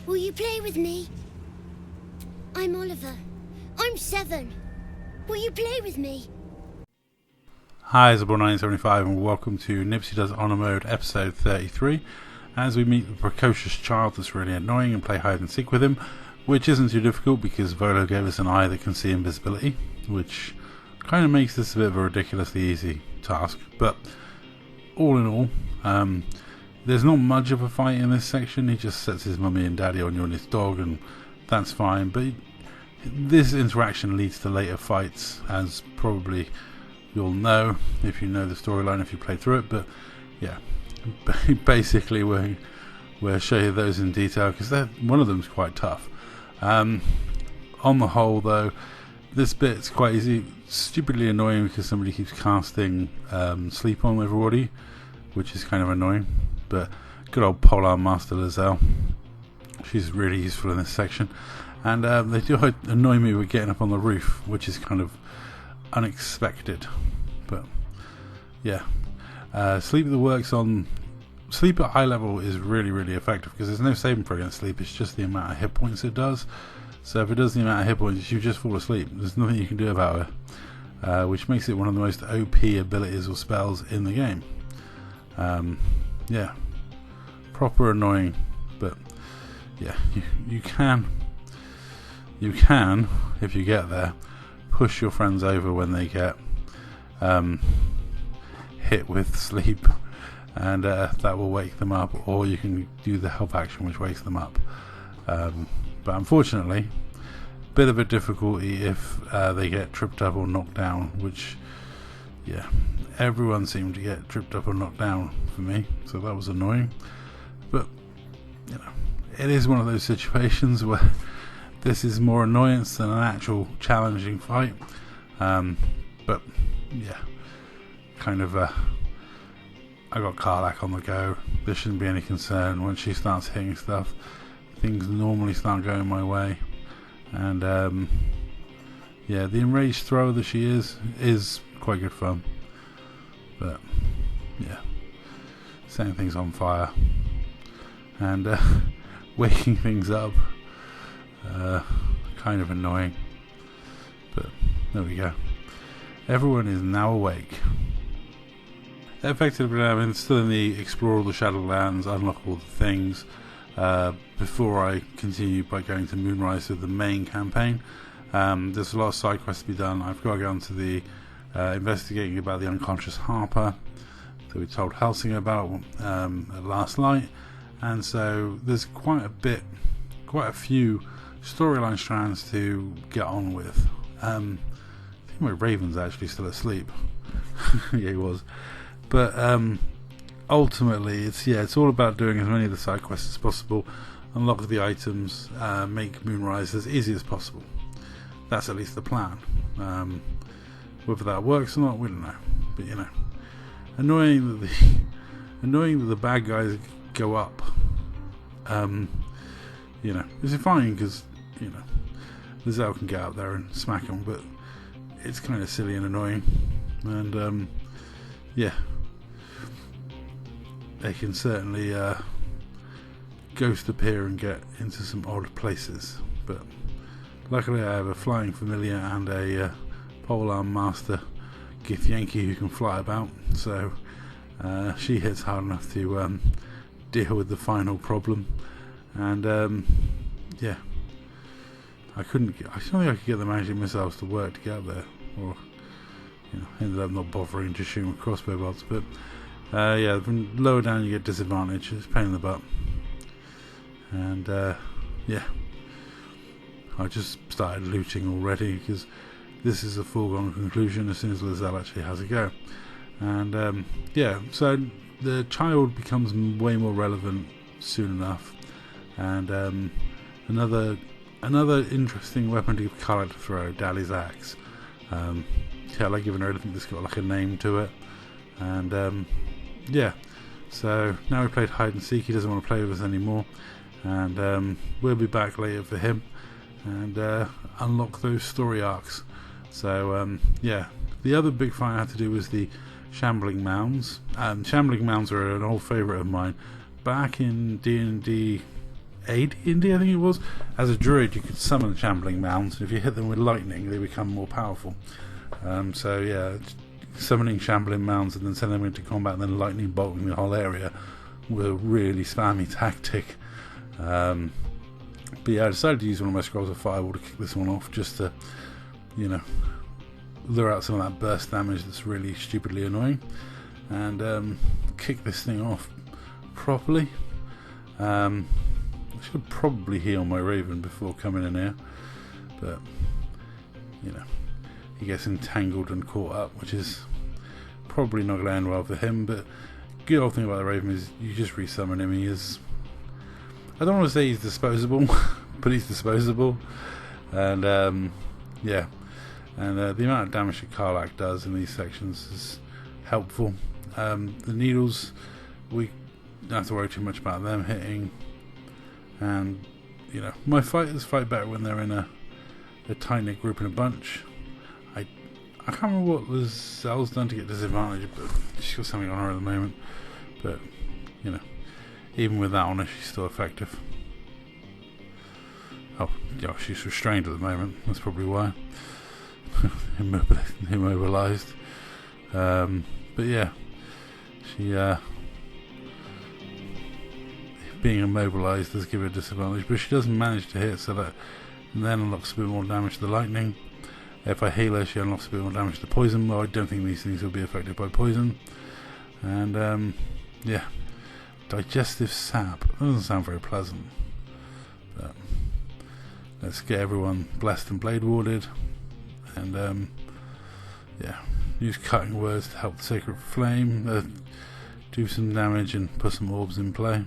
Will you play with me? I'm Oliver. I'm 7. Will you play with me? Hi, it's Baldur975 and welcome to Nipsy Does Honor Mode episode 33 as we meet the precocious child that's really annoying and play hide and seek with him, which isn't too difficult because Volo gave us an eye that can see invisibility, which kind of makes this a bit of a ridiculously easy task. But all in all, there's not much of a fight in this section. He just sets his mummy and daddy on you and his dog, and that's fine. But this interaction leads to later fights, as probably you'll know if you know the storyline, if you play through it. But yeah, basically we'll show you those in detail because one of them's quite tough. On the whole, though, this bit's quite easy. Stupidly annoying because somebody keeps casting sleep on everybody, which is kind of annoying. But good old Polar Master Lizelle, she's really useful in this section. And they do annoy me with getting up on the roof, which is kind of unexpected. But yeah, sleep at high level is really, really effective because there's no saving throw against sleep. It's just the amount of hit points it does. So if it does the amount of hit points, you just fall asleep. There's nothing you can do about it, which makes it one of the most OP abilities or spells in the game. Yeah, proper annoying, but yeah, you can if you get there push your friends over when they get hit with sleep, and that will wake them up, or you can do the help action which wakes them up. But unfortunately, bit of a difficulty if they get tripped up or knocked down, which yeah, everyone seemed to get tripped up or knocked down for me, so that was annoying. But you know, it is one of those situations where this is more annoyance than an actual challenging fight. But yeah, kind of I got Karlak on the go. There shouldn't be any concern. Once she starts hitting stuff, things normally start going my way. And yeah, the enraged thrower that she is quite good fun. But yeah, setting things on fire and waking things up, kind of annoying. But there we go. Everyone is now awake. Effectively, I'm still in the explore all the Shadowlands, unlock all the things, before I continue by going to Moonrise with the main campaign. There's a lot of side quests to be done. I've got to go on to the investigating about the unconscious Harper that we told Helsing about at last light, and so there's quite a few storyline strands to get on with. I think my Raven's actually still asleep. Yeah, he was. But ultimately, it's all about doing as many of the side quests as possible, unlock the items, make Moonrise as easy as possible. That's at least the plan. Whether that works or not, we don't know. But you know, annoying that the bad guys go up. You know, it's fine because you know Lizelle can get out there and smack them, but it's kind of silly and annoying. And yeah, they can certainly ghost appear and get into some odd places. But luckily, I have a flying familiar and a polearm master Githyanki who can fly about, so she hits hard enough to deal with the final problem. And yeah, I don't think I could get the magic missiles to work to get up there, or you know, ended up not bothering to shoot with crossbow bolts. But yeah, from lower down you get disadvantage. It's a pain in the butt. And yeah, I just started looting already because this is a foregone conclusion as soon as Lizelle actually has a go. And yeah, so the child becomes way more relevant soon enough. And another interesting weapon to give Karlak to throw, Dali's axe. Yeah, I like giving her anything that's got like a name to it. And yeah, so now we played hide and seek. He doesn't want to play with us anymore, and we'll be back later for him and unlock those story arcs So yeah, the other big fight I had to do was the Shambling Mounds. Shambling Mounds are an old favourite of mine. Back in D&D 8, I think it was, as a druid you could summon Shambling Mounds, and if you hit them with lightning they become more powerful. So yeah, summoning Shambling Mounds and then sending them into combat and then lightning bolting the whole area was a really spammy tactic. But yeah, I decided to use one of my Scrolls of Fireball to kick this one off, just to, you know, lure out some of that burst damage that's really stupidly annoying, and kick this thing off properly. I should probably heal my Raven before coming in here, but you know, he gets entangled and caught up, which is probably not going to end well for him. But good old thing about the Raven is you just resummon him. He is, I don't want to say he's disposable, but he's disposable. And yeah, and the amount of damage that Karlach does in these sections is helpful. The needles, we don't have to worry too much about them hitting. And you know, my fighters fight better when they're in a tight-knit group in a bunch. I can't remember what Lazelle's done to get disadvantage, but she's got something on her at the moment. But you know, even with that on her, she's still effective. Oh, yeah, she's restrained at the moment. That's probably why. Immobilized. But yeah, she being immobilized does give her a disadvantage, but she does manage to hit, so that then unlocks a bit more damage to the lightning. If I heal her, she unlocks a bit more damage to poison. Well, I don't think these things will be affected by poison. And yeah, digestive sap. That doesn't sound very pleasant. But let's get everyone blessed and blade warded, and yeah, use cutting words to help the sacred flame do some damage and put some orbs in play.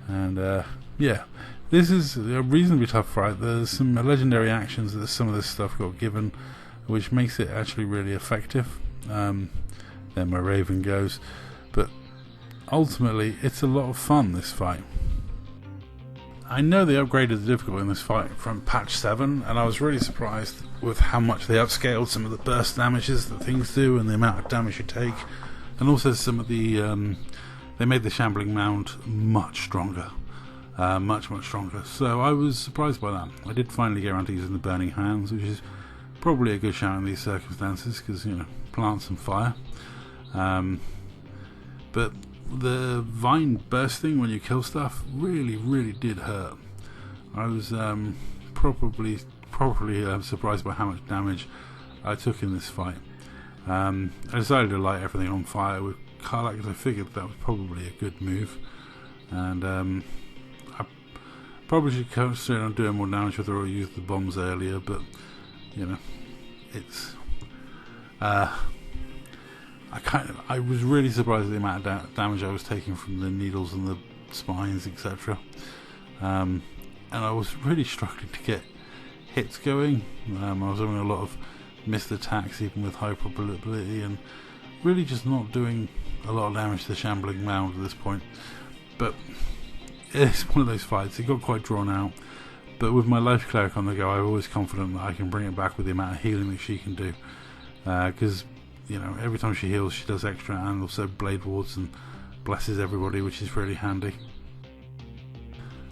And yeah, this is a reasonably tough fight. There's some legendary actions that some of this stuff got given, which makes it actually really effective. Then my Raven goes, but ultimately it's a lot of fun, this fight. I know they upgraded the difficulty in this fight from patch 7, and I was really surprised with how much they upscaled some of the burst damages that things do and the amount of damage you take, and also some of the they made the Shambling Mound much stronger, much stronger. So I was surprised by that. I did finally get around to using the Burning Hands, which is probably a good shout in these circumstances, because you know, plants and fire. But the vine bursting when you kill stuff really did hurt. I was properly surprised by how much damage I took in this fight. I decided to light everything on fire with Karlach because I figured that was probably a good move, and I probably should concentrate on doing more damage with her or use the bombs earlier, but you know, it's I was really surprised at the amount of damage I was taking from the needles and the spines, etc. And I was really struggling to get hits going. I was having a lot of missed attacks, even with high probability, and really just not doing a lot of damage to the Shambling Mound at this point. But it's one of those fights. It got quite drawn out. But with my Life Cleric on the go, I'm always confident that I can bring it back with the amount of healing that she can do. Because you know, every time she heals, she does extra, and also blade wards and blesses everybody, which is really handy.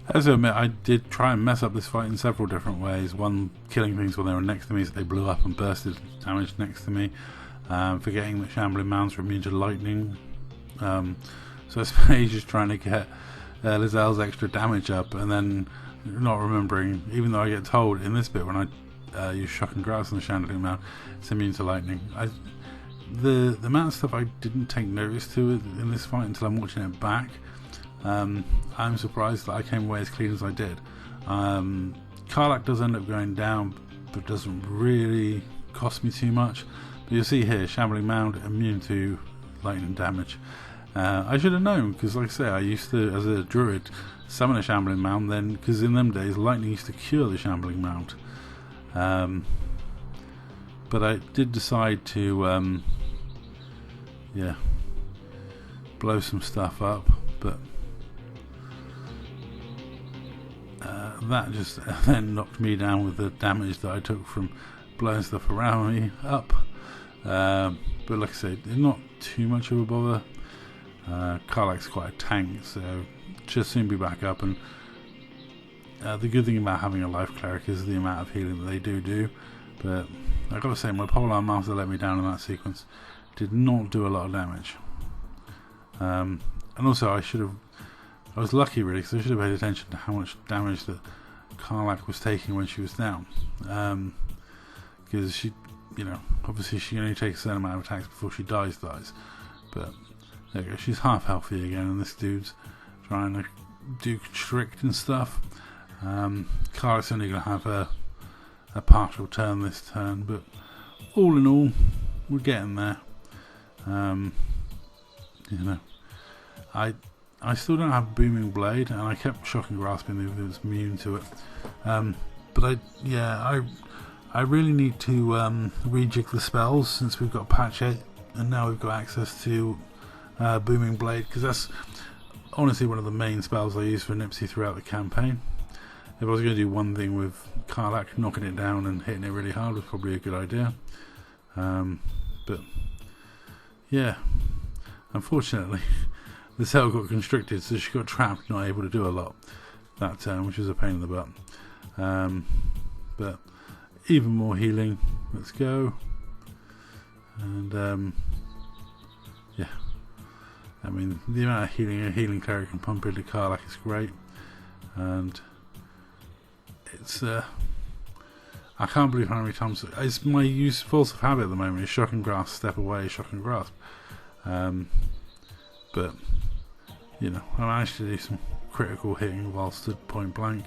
As I admit, I did try and mess up this fight in several different ways. One, killing things when they were next to me, so they blew up and bursted damage next to me. Forgetting that Shambling Mounds were immune to lightning. So I spent ages trying to get Lazelle's extra damage up, and then not remembering, even though I get told in this bit when I use Shock and Grass on the Shambling Mound, it's immune to lightning. The amount of stuff I didn't take notice to in this fight until I'm watching it back. I'm surprised that I came away as clean as I did. Karlach does end up going down, but doesn't really cost me too much. But you'll see here, Shambling Mound immune to lightning damage. I should have known, because like I say, I used to, as a druid, summon a Shambling Mound then, because in them days lightning used to cure the Shambling Mound. But I did decide to yeah, blow some stuff up, but that just then knocked me down with the damage that I took from blowing stuff around me up. But like I said, it's not too much of a bother. Karlach's quite a tank, so she'll soon be back up. And the good thing about having a life cleric is the amount of healing that they do. But I gotta say, my polearm master let me down in that sequence. Did not do a lot of damage. And also, I was lucky really, because I should have paid attention to how much damage that Karlach was taking when she was down. Because she, obviously she can only take a certain amount of attacks before she dies. But there you go, she's half healthy again, and this dude's trying to do constrict and stuff. Karlach's only going to have a partial turn this turn, but all in all, we're getting there. I still don't have Booming Blade, and I kept Shock and Grasping if it was immune to it. But I really need to rejig the spells since we've got Patch 8, and now we've got access to Booming Blade, because that's honestly one of the main spells I use for Nipsy throughout the campaign. If I was going to do one thing with Karlach, knocking it down and hitting it really hard was probably a good idea. But yeah, unfortunately the cell got constricted, so she got trapped, not able to do a lot that turn, which was a pain in the butt. But even more healing, let's go. And yeah, I mean, the amount of healing a healing cleric can pump into Karlach is great. And it's I can't believe how many times it's my force of habit at the moment is Shock and Grasp, step away, Shock and Grasp. But I managed to do some critical hitting while stood point blank.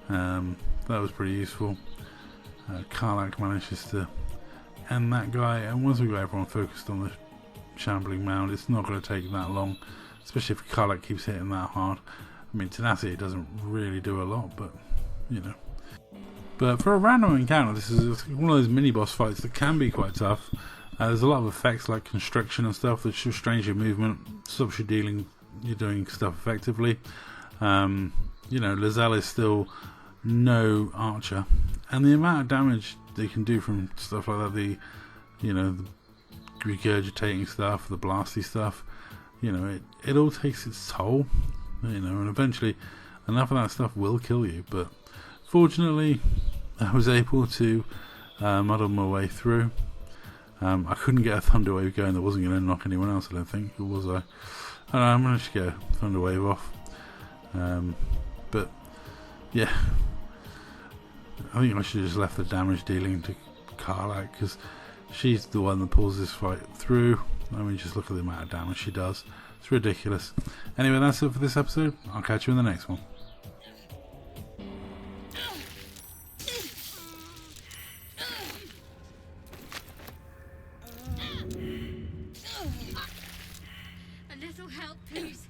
That was pretty useful. Karlach manages to end that guy, and once we got everyone focused on the shambling mound, it's not going to take that long, especially if Karlach keeps hitting that hard. I mean, tenacity doesn't really do a lot, but But for a random encounter, this is one of those mini boss fights that can be quite tough. There's a lot of effects like constriction and stuff that restrains your movement, stops you you're doing stuff effectively. Lizelle is still no archer, and the amount of damage they can do from stuff like that, the regurgitating stuff, the blasty stuff, it all takes its toll, and eventually enough of that stuff will kill you. But fortunately, I was able to muddle my way through. I couldn't get a Thunder Wave going that wasn't going to knock anyone else, I don't think, or was I? I don't know, I managed to get a Thunder Wave off. But yeah, I think I should have just left the damage dealing to Karlach, because she's the one that pulls this fight through. I mean, just look at the amount of damage she does. It's ridiculous. Anyway, that's it for this episode. I'll catch you in the next one. A little help, please.